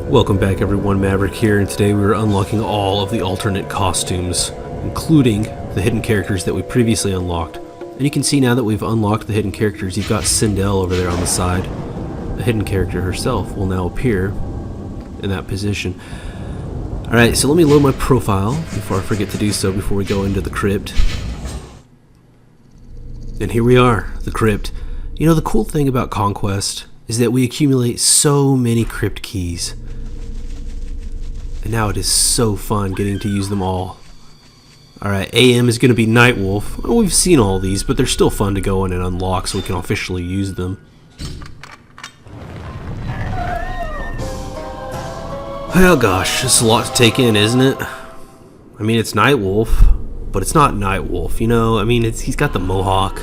Welcome back everyone, Maverick here, and today we are unlocking all of the alternate costumes, including the hidden characters that we previously unlocked. And you can see now that we've unlocked the hidden characters, you've got Sindel over there on the side. The hidden character herself will now appear in that position. Alright, so let me load my profile before I forget to do so before we go into the Krypt. And here we are, the Krypt. You know, the cool thing about Konquest is that we accumulate so many Krypt keys. And now it is so fun getting to use them all. Alright, AM is going to be Nightwolf. Well, we've seen all these, but they're still fun to go in and unlock so we can officially use them. Oh gosh, this is a lot to take in, isn't it? I mean, it's Nightwolf, but it's not Nightwolf, you know? I mean, he's got the mohawk.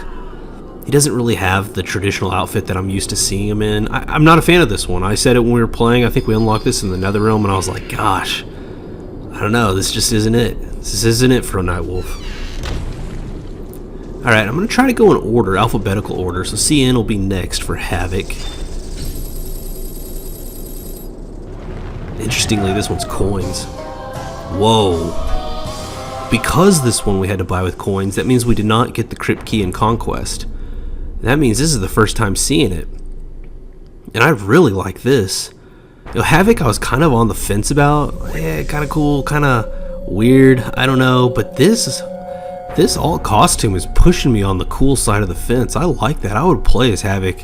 He doesn't really have the traditional outfit that I'm used to seeing him in. I'm not a fan of this one. I said it when we were playing. I think we unlocked this in the Netherrealm, and I was like, gosh, I don't know. This just isn't it. This isn't it for a Nightwolf. Alright, I'm going to try to go in order, alphabetical order. So CN will be next for Havoc. Interestingly, this one's coins. Whoa. Because this one we had to buy with coins, that means we did not get the Krypt key in Konquest. That means this is the first time seeing it. And I really like this. You know, Havoc I was kind of on the fence about. Yeah, kind of cool, kind of weird, I don't know. But this alt costume is pushing me on the cool side of the fence. I like that. I would play as Havoc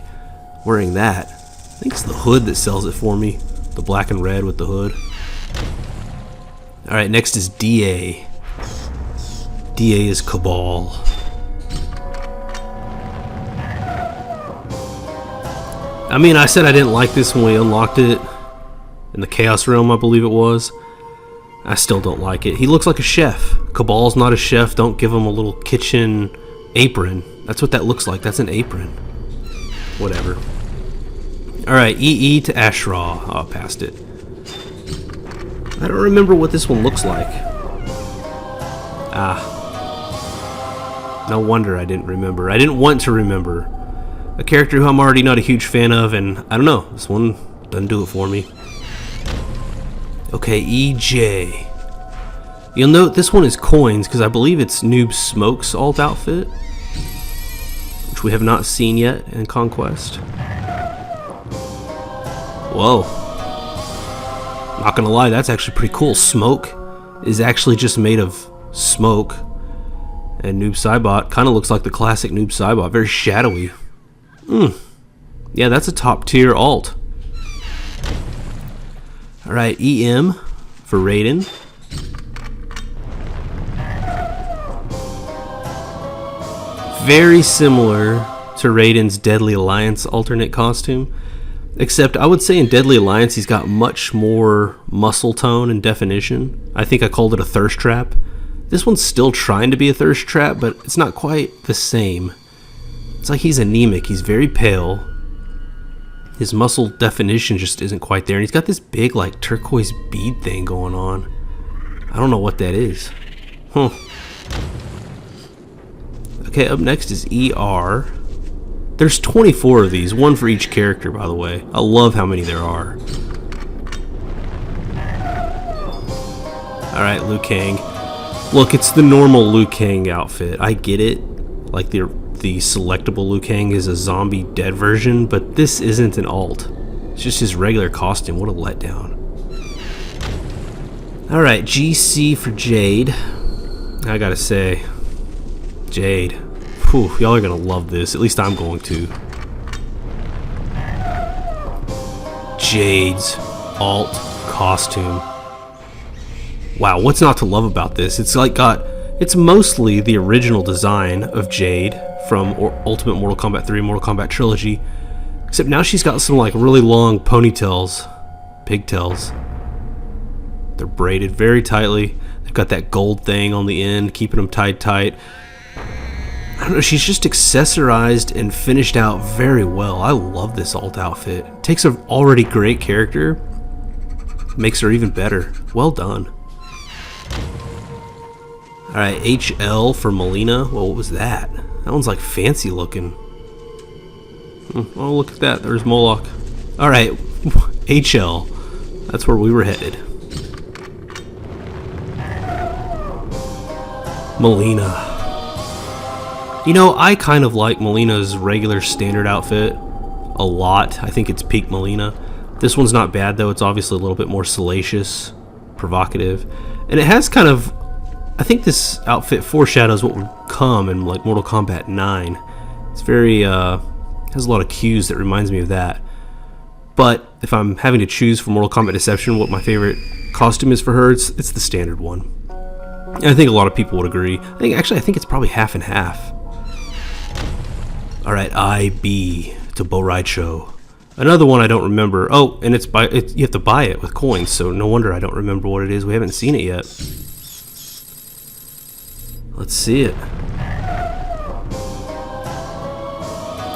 wearing that. I think it's the hood that sells it for me. The black and red with the hood. Alright, next is DA. DA is Cabal. I mean, I said I didn't like this when we unlocked it in the Chaos Realm, I believe it was. I still don't like it. He looks like a chef. Cabal's not a chef. Don't give him a little kitchen apron. That's what that looks like. That's an apron. Whatever. Alright, EE to Ashra. Oh, I passed it. I don't remember what this one looks like. Ah. No wonder I didn't remember. I didn't want to remember. A character who I'm already not a huge fan of, and I don't know, this one doesn't do it for me. Okay, EJ. You'll note this one is coins, because I believe it's Noob Smoke's alt outfit, which we have not seen yet in Konquest. Whoa. Not gonna lie, that's actually pretty cool. Smoke is actually just made of smoke, and Noob Saibot kind of looks like the classic Noob Saibot, very shadowy. Yeah, that's a top tier alt. Alright, EM for Raiden. Very similar to Raiden's Deadly Alliance alternate costume. Except I would say in Deadly Alliance he's got much more muscle tone and definition. I think I called it a thirst trap. This one's still trying to be a thirst trap, but it's not quite the same. It's like he's anemic, he's very pale. His muscle definition just isn't quite there, and he's got this big like turquoise bead thing going on. I don't know what that is. Huh. Okay, up next is ER. There's 24 of these, one for each character, by the way. I love how many there are. Alright, Liu Kang. Look, it's the normal Liu Kang outfit. I get it. Like the selectable Liu Kang is a zombie dead version, but this isn't an alt. It's just his regular costume. What a letdown. Alright, GC for Jade. I gotta say, Jade. Whew, y'all are gonna love this. At least I'm going to. Jade's alt costume. Wow, what's not to love about this? It's like it's mostly the original design of Jade from Ultimate Mortal Kombat 3, Mortal Kombat Trilogy. Except now she's got some like really long ponytails, pigtails. They're braided very tightly. They've got that gold thing on the end, keeping them tight. I don't know, she's just accessorized and finished out very well. I love this alt outfit. Takes an already great character, makes her even better. Well done. Alright, HL for Melina. Well, what was that? That one's like fancy looking. Oh, look at that. There's Moloch. Alright, HL. That's where we were headed. Melina. You know, I kind of like Melina's regular standard outfit a lot. I think it's peak Melina. This one's not bad though. It's obviously a little bit more salacious, provocative, and it has kind of, I think this outfit foreshadows what would come in like Mortal Kombat 9. It's very has a lot of cues that reminds me of that. But if I'm having to choose for Mortal Kombat Deception what my favorite costume is for her, it's the standard one. And I think a lot of people would agree. I think it's probably half and half. All right, IB to Bo Raicho. Another one I don't remember. Oh, and you have to buy it with coins, so no wonder I don't remember what it is. We haven't seen it yet. Let's see it.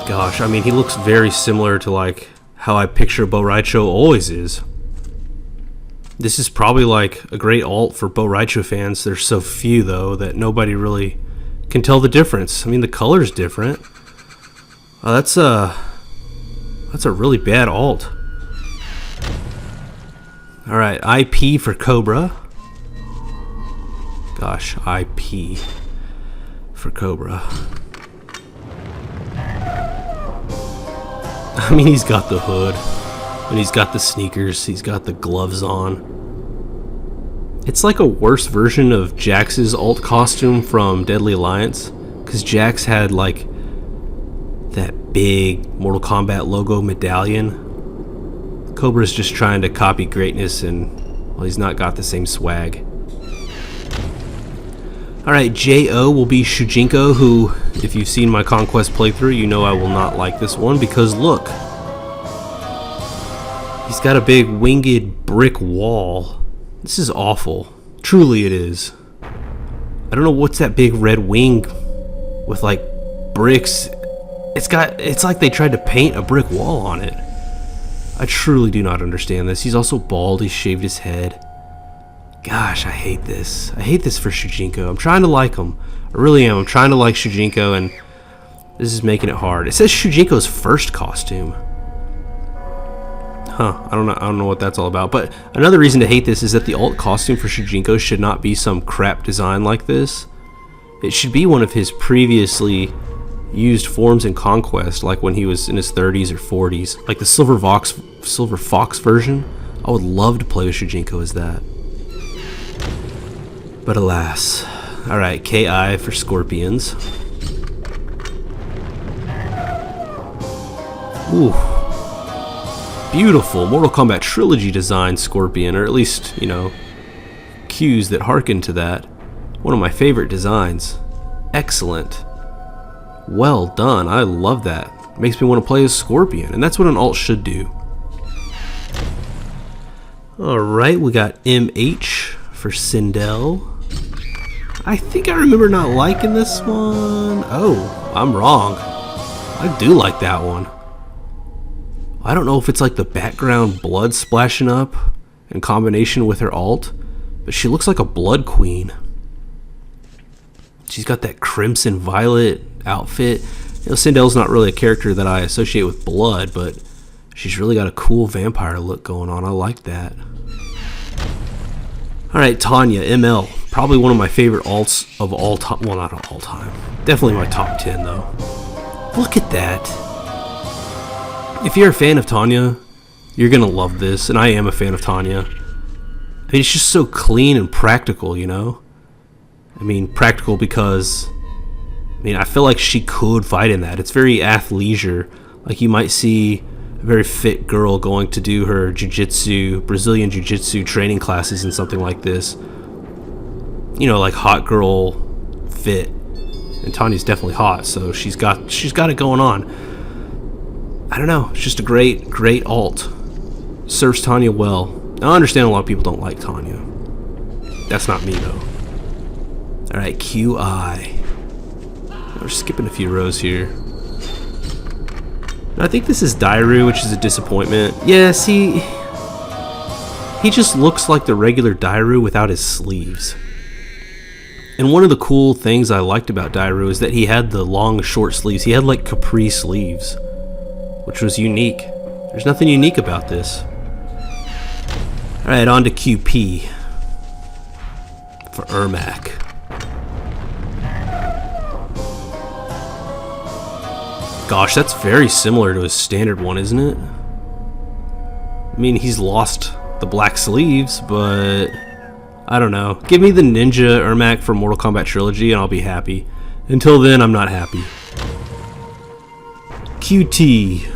Gosh, I mean, he looks very similar to like how I picture Bo Raicho always is. This is probably like a great alt for Bo Raicho fans. There's so few though that nobody really can tell the difference. I mean, the color's different. That's a really bad alt. All right, IP for Cobra. Gosh, IP for Cobra. I mean, he's got the hood, and he's got the sneakers, he's got the gloves on. It's like a worse version of Jax's alt costume from Deadly Alliance, because Jax had like that big Mortal Kombat logo medallion. Cobra's just trying to copy greatness, and well, he's not got the same swag. Alright, J.O. will be Shujinko, who, if you've seen my Conquest playthrough, you know I will not like this one, because look. He's got a big winged brick wall. This is awful. Truly it is. I don't know what's that big red wing with like bricks. It's like they tried to paint a brick wall on it. I truly do not understand this. He's also bald, he's shaved his head. Gosh, I hate this. I hate this for Shujinko. I'm trying to like him. I really am. I'm trying to like Shujinko, and this is making it hard. It says Shujinko's first costume. Huh, I don't know what that's all about. But another reason to hate this is that the alt costume for Shujinko should not be some crap design like this. It should be one of his previously used forms in Conquest, like when he was in his 30s or 40s. Like the Silver Fox version. I would love to play with Shujinko as that. But alas. Alright, KI for Scorpions. Ooh. Beautiful Mortal Kombat Trilogy design Scorpion, or at least, you know, cues that harken to that. One of my favorite designs. Excellent. Well done. I love that. Makes me want to play as Scorpion, and that's what an alt should do. Alright, we got MH for Sindel. I think I remember not liking this one. Oh, I'm wrong. I do like that one. I don't know if it's like the background blood splashing up in combination with her alt, but she looks like a blood queen. She's got that crimson violet outfit. You know, Sindel's not really a character that I associate with blood, but she's really got a cool vampire look going on. I like that. Alright, Tanya, ML. Probably one of my favorite alts of all time. Well, not of all time. Definitely my top 10, though. Look at that. If you're a fan of Tanya, you're going to love this. And I am a fan of Tanya. I mean, it's just so clean and practical, you know? I mean, practical because, I mean, I feel like she could fight in that. It's very athleisure. Like you might see a very fit girl going to do her jiu-jitsu, Brazilian jiu-jitsu training classes in something like this. You know, like hot girl fit. And Tanya's definitely hot, so she's got it going on. I don't know, it's just a great alt. Serves Tanya well. Now, I understand a lot of people don't like Tanya. That's not me though. Alright, QI. We're skipping a few rows here. I think this is Dairu, which is a disappointment. Yeah, see, he just looks like the regular Dairu without his sleeves. And one of the cool things I liked about Dairu is that he had the long, short sleeves. He had like capri sleeves, which was unique. There's nothing unique about this. Alright, on to QP. For Ermac. Gosh, that's very similar to his standard one, isn't it? I mean, he's lost the black sleeves, but I don't know. Give me the Ninja Ermac for Mortal Kombat Trilogy and I'll be happy. Until then, I'm not happy. QT.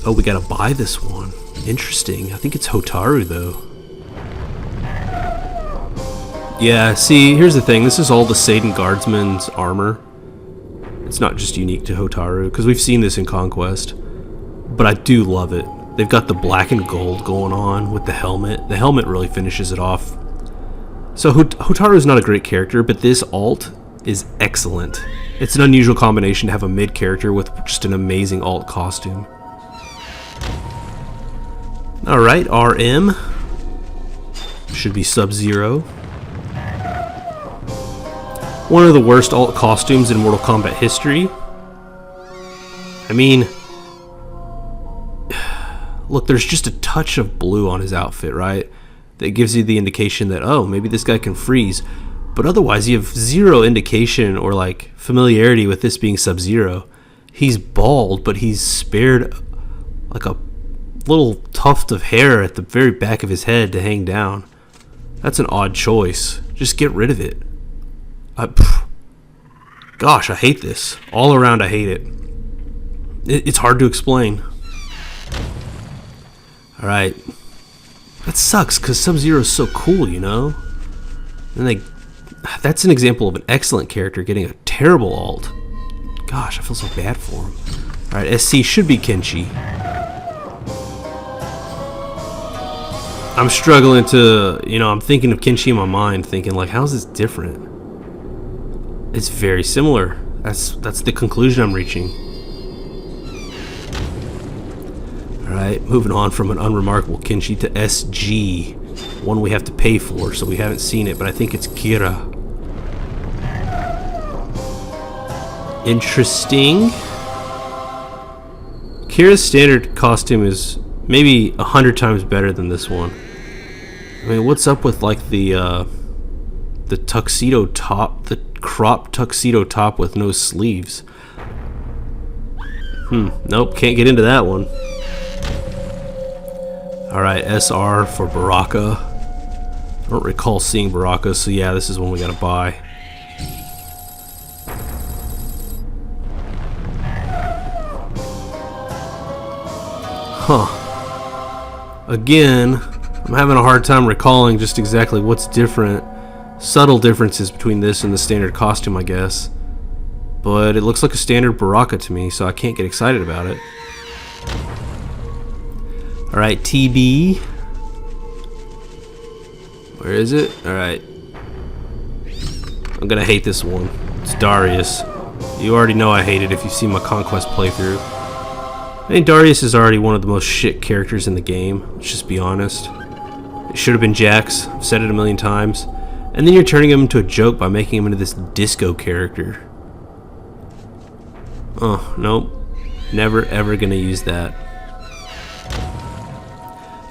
Oh, we gotta buy this one. Interesting. I think it's Hotaru, though. Yeah, see, here's the thing. This is all the Seidan Guardsman's armor. It's not just unique to Hotaru, because we've seen this in Conquest. But I do love it. They've got the black and gold going on with the helmet. The helmet really finishes it off. So Hotaru is not a great character, but this alt is excellent. It's an unusual combination to have a mid character with just an amazing alt costume. Alright, RM. Should be Sub-Zero. One of the worst alt costumes in Mortal Kombat history. I mean, look, there's just a touch of blue on his outfit, right? That gives you the indication that, oh, maybe this guy can freeze. But otherwise, you have zero indication or like familiarity with this being Sub-Zero. He's bald, but he's spared like a little tuft of hair at the very back of his head to hang down. That's an odd choice. Just get rid of it. Gosh, I hate this. All around, I hate it. It's hard to explain. Alright. That sucks, because Sub-Zero is so cool, you know? And that's an example of an excellent character getting a terrible alt. Gosh, I feel so bad for him. Alright, SC should be Kenshi. I'm struggling to, I'm thinking of Kenshi in my mind, thinking like, how's this different? It's very similar. That's the conclusion I'm reaching. Alright, moving on from an unremarkable Kenshi to SG. One we have to pay for, so we haven't seen it, but I think it's Kira. Interesting. Kira's standard costume is maybe 100 times better than this one. I mean, what's up with like the tuxedo top, the crop tuxedo top with no sleeves? Nope, can't get into that one. Alright, SR for Baraka. I don't recall seeing Baraka, so yeah, this is one we gotta buy. Huh. Again, I'm having a hard time recalling just exactly what's different. Subtle differences between this and the standard costume, I guess. But it looks like a standard Baraka to me, so I can't get excited about it. Alright, TB. Where is it? Alright. I'm gonna hate this one. It's Darius. You already know I hate it if you've seen my Conquest playthrough. I mean, Darius is already one of the most shit characters in the game. Let's just be honest. It should have been Jax. I've said it a million times. And then you're turning him into a joke by making him into this disco character. Oh, nope. Never ever gonna use that.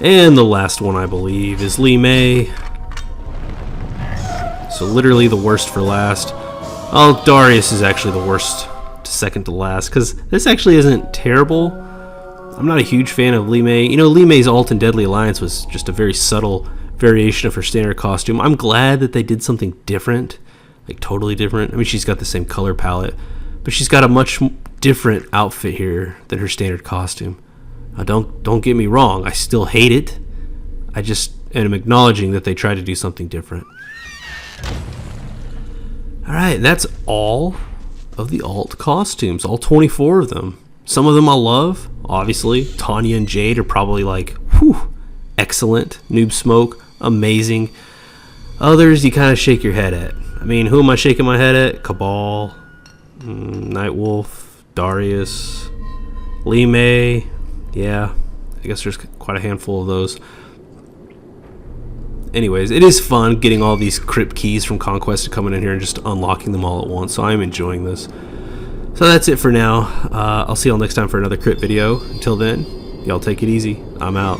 And the last one, I believe, is Lee May. So literally the worst for last. Oh, Darius is actually the worst to second to last, because this actually isn't terrible. I'm not a huge fan of Lee May. Lee May's alt in Deadly Alliance was just a very subtle variation of her standard costume. I'm glad that they did something different, like totally different. I mean, she's got the same color palette, but she's got a much different outfit here than her standard costume. Don't get me wrong, I still hate it. I just am acknowledging that they tried to do something different. Alright, that's all of the alt costumes, all 24 of them. Some of them I love, obviously. Tanya and Jade are probably like, whew, excellent. Noob Smoke, amazing. Others you kind of shake your head at. I mean, who am I shaking my head at? Cabal, Nightwolf, Darius, Lee May. Yeah, I guess there's quite a handful of those. Anyways, it is fun getting all these Krypt keys from Conquest to coming in here and just unlocking them all at once, so I'm enjoying this. So that's it for now. I'll see y'all next time for another Krypt video. Until then, y'all take it easy. I'm out.